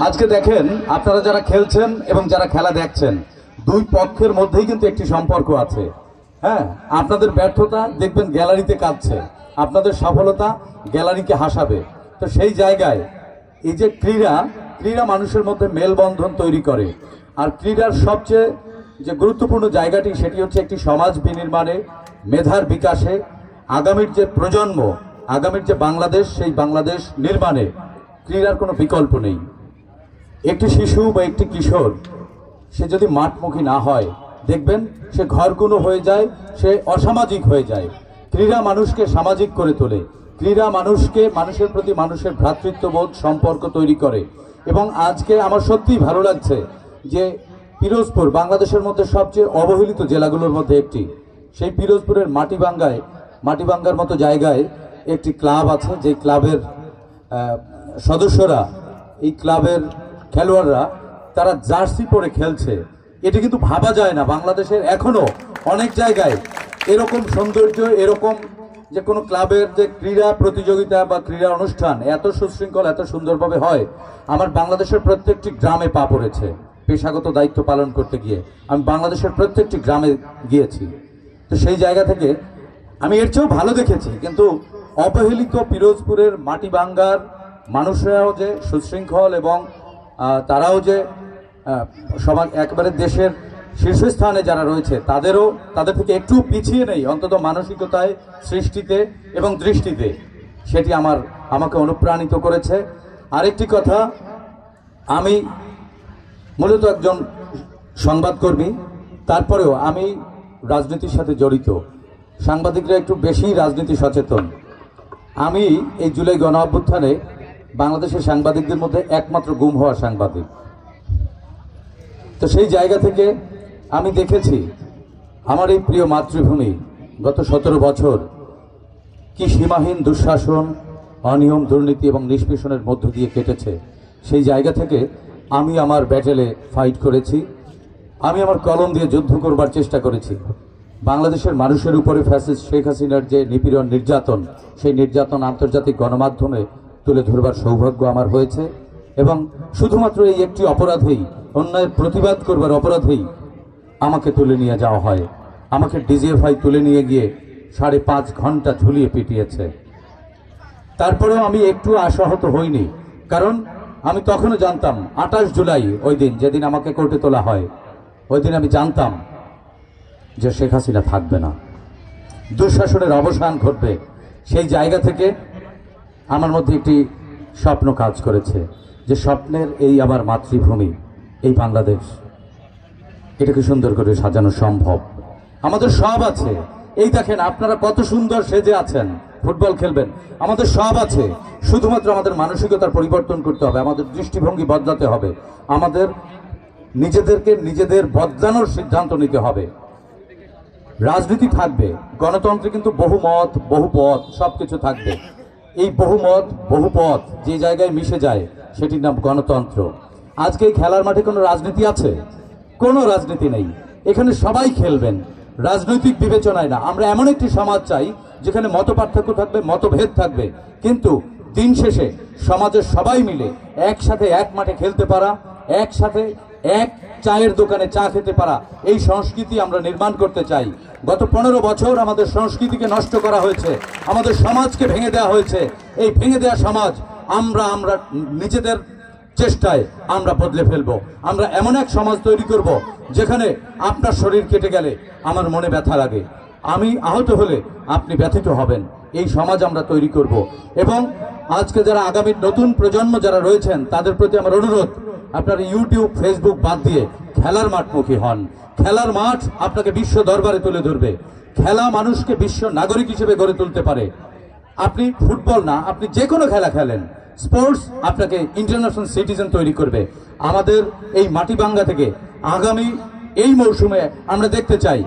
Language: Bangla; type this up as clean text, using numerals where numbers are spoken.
আজকে দেখেন আপনারা যারা খেলছেন এবং যারা খেলা দেখছেন দুই পক্ষের মধ্যেই কিন্তু একটি সম্পর্ক আছে। হ্যাঁ, আপনাদের ব্যর্থতা দেখবেন গ্যালারিতে কাঁদছে, আপনাদের সফলতা গ্যালারিকে হাসাবে। তো সেই জায়গায় এই যে ক্রীড়া মানুষের মধ্যে মেলবন্ধন তৈরি করে। আর ক্রীড়ার সবচেয়ে যে গুরুত্বপূর্ণ জায়গাটি সেটি হচ্ছে একটি সমাজ বিনির্মাণে, মেধার বিকাশে, আগামীর যে প্রজন্ম, আগামীর যে বাংলাদেশ, সেই বাংলাদেশ নির্মাণে ক্রীড়ার কোনো বিকল্প নেই। একটি শিশু বা একটি কিশোর সে যদি মাঠমুখী না হয় দেখবেন সে ঘরকুনো হয়ে যায়, সে অসামাজিক হয়ে যায়। ক্রীড়া মানুষকে সামাজিক করে তোলে, ক্রীড়া মানুষকে মানুষের প্রতি মানুষের ভ্রাতৃত্ববোধ সম্পর্ক তৈরি করে। এবং আজকে আমার সত্যিই ভালো লাগছে যে পিরোজপুর বাংলাদেশের মধ্যে সবচেয়ে অবহেলিত জেলাগুলোর মধ্যে একটি, সেই পিরোজপুরের মাটিবাঙ্গার মতো জায়গায় একটি ক্লাব আছে, যে ক্লাবের সদস্যরা, এই ক্লাবের খেলোয়াড়রা তারা জার্সি পরে খেলছে। এটি কিন্তু ভাবা যায় না বাংলাদেশের এখনো অনেক জায়গায় এরকম সৌন্দর্য, এরকম যে কোনো ক্লাবের যে ক্রীড়া প্রতিযোগিতা বা ক্রীড়া অনুষ্ঠান এত সুশৃঙ্খল, এত সুন্দরভাবে হয়। আমার বাংলাদেশের প্রত্যেকটি গ্রামে পা পড়েছে পেশাগত দায়িত্ব পালন করতে গিয়ে। আমি বাংলাদেশের প্রত্যেকটি গ্রামে গিয়েছি। তো সেই জায়গা থেকে আমি এর চেয়েও ভালো দেখেছি, কিন্তু অবহেলিত পিরোজপুরের মাটিবাঙ্গার মানুষরাও যে সুশৃঙ্খল এবং তারাও যে সমাজ একেবারে দেশের শীর্ষস্থানে যারা রয়েছে তাদের থেকে একটু পিছিয়ে নেই, অন্তত মানসিকতায়, সৃষ্টিতে এবং দৃষ্টিতে। সেটি আমাকে অনুপ্রাণিত করেছে। আরেকটি কথা, আমি মূলত একজন সংবাদকর্মী, তারপরেও আমি রাজনীতির সাথে জড়িত। সাংবাদিকরা একটু বেশি রাজনীতি সচেতন। আমি এই জুলাই গণ অভ্যুত্থানে বাংলাদেশের সাংবাদিকদের মধ্যে একমাত্র গুম হওয়া সাংবাদিক। তো সেই জায়গা থেকে আমি দেখেছি আমার এই প্রিয় মাতৃভূমি গত 17 বছর কি সীমাহীন দুঃশাসন, অনিয়ম, দুর্নীতি এবং নিষ্পেষণের মধ্য দিয়ে কেটেছে। সেই জায়গা থেকে আমি আমার ব্যাটেলে ফাইট করেছি, আমি আমার কলম দিয়ে যুদ্ধ করবার চেষ্টা করেছি। বাংলাদেশের মানুষের উপরে ফ্যাসিস্ট শেখ হাসিনার যে নিপীড়ন, নির্যাতন, সেই নির্যাতন আন্তর্জাতিক গণমাধ্যমে তুলে ধরবার সৌভাগ্য আমার হয়েছে। এবং শুধুমাত্র এই একটি অপরাধেই, অন্যায়ের প্রতিবাদ করবার অপরাধেই আমাকে তুলে নিয়ে যাওয়া হয়। আমাকে ডিজিএফআই তুলে নিয়ে গিয়ে 5.5 ঘন্টা ঝুলিয়ে পিটিয়েছে। তারপরেও আমি একটু আশাহত হইনি, কারণ আমি তখনও জানতাম 28 জুলাই ওই দিন, যেদিন আমাকে কোর্টে তোলা হয়, ওই দিন আমি জানতাম যে শেখ হাসিনা থাকবে না, দুঃশাসনের অবসান ঘটবে। সেই জায়গা থেকে আমার মধ্যে একটি স্বপ্ন কাজ করেছে, যে স্বপ্নের এই আমার মাতৃভূমি, এই বাংলাদেশ, এটাকে সুন্দর করে সাজানো সম্ভব। আমাদের সব আছে। এই দেখেন আপনারা কত সুন্দর সেজে আছেন, ফুটবল খেলবেন, আমাদের সব আছে। শুধুমাত্র আমাদের মানসিকতার পরিবর্তন করতে হবে, আমাদের দৃষ্টিভঙ্গি বদলাতে হবে, আমাদের নিজেদের বদলানোর সিদ্ধান্ত নিতে হবে। রাজনীতি থাকবে, গণতন্ত্রে কিন্তু বহু মত, বহু পথ, সবকিছু থাকবে। এই বহু মত, বহু পথ যে জায়গায় মিশে যায় সেটির নাম গণতন্ত্র। আজকে এই খেলার মাঠে কোনো রাজনীতি আছে? কোনো রাজনীতি নেই। এখানে সবাই খেলবেন, রাজনৈতিক বিবেচনায় না। আমরা এমন একটি সমাজ চাই যেখানে মত পার্থক্য থাকবে, মতভেদ থাকবে, কিন্তু দিন শেষে সমাজের সবাই মিলে একসাথে এক মাঠে খেলতে পারা, একসাথে এক চায়ের দোকানে চা খেতে পারা, এই সংস্কৃতি আমরা নির্মাণ করতে চাই। গত 15 বছর আমাদের সংস্কৃতিকে নষ্ট করা হয়েছে, আমাদের সমাজকে ভেঙে দেওয়া হয়েছে। এই ভেঙে দেওয়া সমাজ আমরা নিজেদের চেষ্টায় আমরা বদলে ফেলবো। আমরা এমন এক সমাজ তৈরি করব যেখানে আপনার শরীর কেটে গেলে আমার মনে ব্যথা লাগে, আমি আহত হলে আপনি ব্যথিত হবেন। এই সমাজ আমরা তৈরি করব। এবং আজকে যারা আগামী নতুন প্রজন্ম যারা রয়েছেন তাদের প্রতি আমার অনুরোধ, আপনারা ইউটিউব, ফেসবুক বাদ দিয়ে খেলার মাঠমুখী হন। খেলার মাঠ আপনাকে বিশ্ব দরবারে তুলে ধরবে। খেলা মানুষকে বিশ্ব নাগরিক হিসেবে গড়ে তুলতে পারে। আপনি ফুটবল না, আপনি যে কোনো খেলা খেলেন, স্পোর্টস আপনাকে ইন্টারন্যাশনাল সিটিজেন তৈরি করবে। আমাদের এই মাটিবাঙ্গা থেকে আগামী এই মৌসুমে আমরা দেখতে চাই